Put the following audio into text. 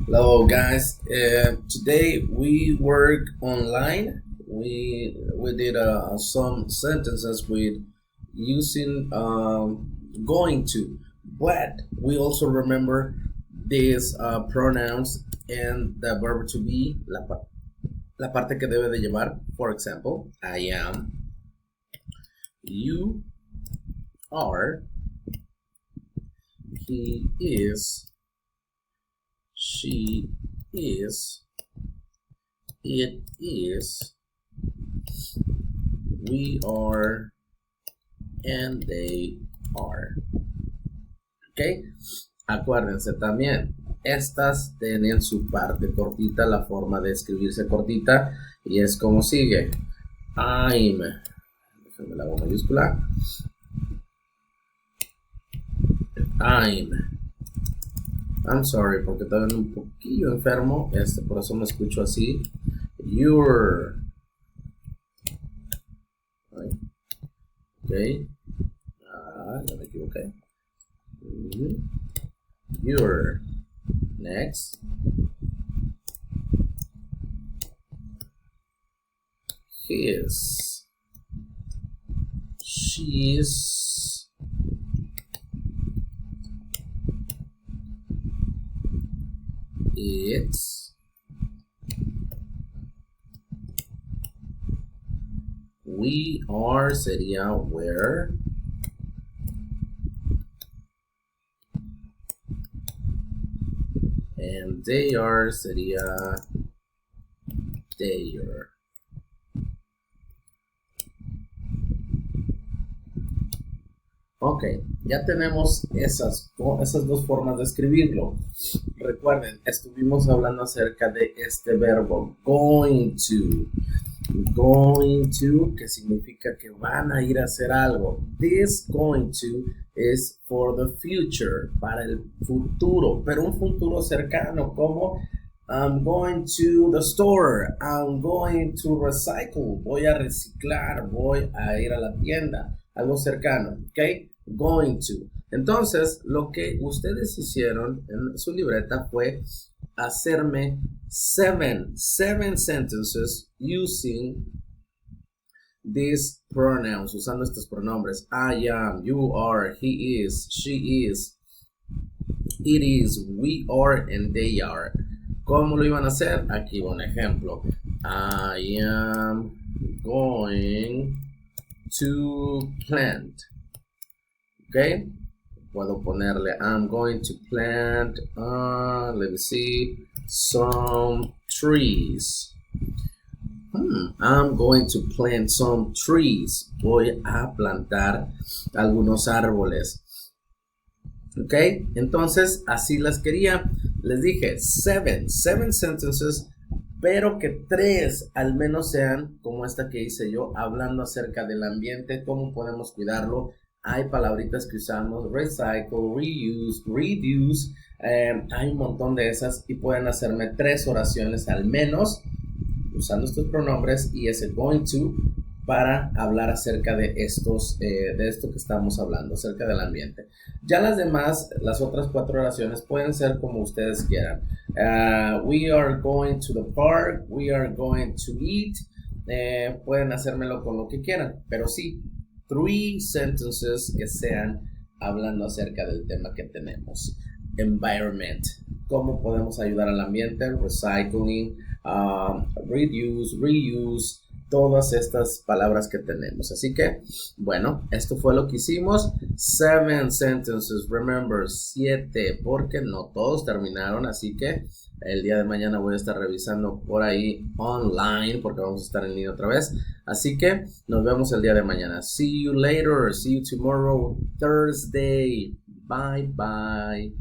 Hello guys. Today we work online. We did some sentences with using going to, but we also remember these pronouns and the verb to be, la parte que debe de llevar. For example, I am, you are, he is, she is, it is, we are, and they are. ¿Ok? Acuérdense también, estas tienen su parte cortita, la forma de escribirse cortita, y es como sigue. I'm, déjame la hago mayúscula. I'm sorry, porque todavía un poquillo enfermo, por eso me escucho así. You're. Ok. Ya me equivoqué. You're. Next. His. She's. It's. We are sería where. And they are sería their. Ok, ya tenemos esas dos formas de escribirlo. Recuerden, estuvimos hablando acerca de este verbo, going to. Going to, que significa que van a ir a hacer algo. This going to is for the future, para el futuro, pero un futuro cercano, como I'm going to the store, I'm going to recycle, voy a reciclar, voy a ir a la tienda, algo cercano, ¿ok? Going to. Entonces, lo que ustedes hicieron en su libreta fue hacerme seven sentences using these pronouns, usando estos pronombres. I am, you are, he is, she is, it is, we are, and they are. ¿Cómo lo iban a hacer? Aquí va un ejemplo. I am going to plant. ¿Ok? Puedo ponerle I'm going to plant, let me see, some trees. I'm going to plant some trees. Voy a plantar algunos árboles. ¿Ok? Entonces, así las quería. Les dije, seven sentences, pero que 3 al menos sean como esta que hice yo, hablando acerca del ambiente, cómo podemos cuidarlo. Hay palabritas que usamos, recycle, reuse, reduce, hay un montón de esas y pueden hacerme 3 oraciones al menos usando estos pronombres y ese going to para hablar acerca de esto que estamos hablando, acerca del ambiente. Ya las demás, las otras 4 oraciones pueden ser como ustedes quieran. We are going to the park, we are going to eat, pueden hacérmelo con lo que quieran, pero sí, 3 sentences que sean hablando acerca del tema que tenemos. Environment. ¿Cómo podemos ayudar al ambiente? Recycling, reduce, reuse, todas estas palabras que tenemos. Así que, bueno, esto fue lo que hicimos. 7 sentences, remember, 7, porque no todos terminaron, así que el día de mañana voy a estar revisando por ahí online, porque vamos a estar en línea otra vez. Así que nos vemos el día de mañana. See you later. See you tomorrow, Thursday. Bye, bye.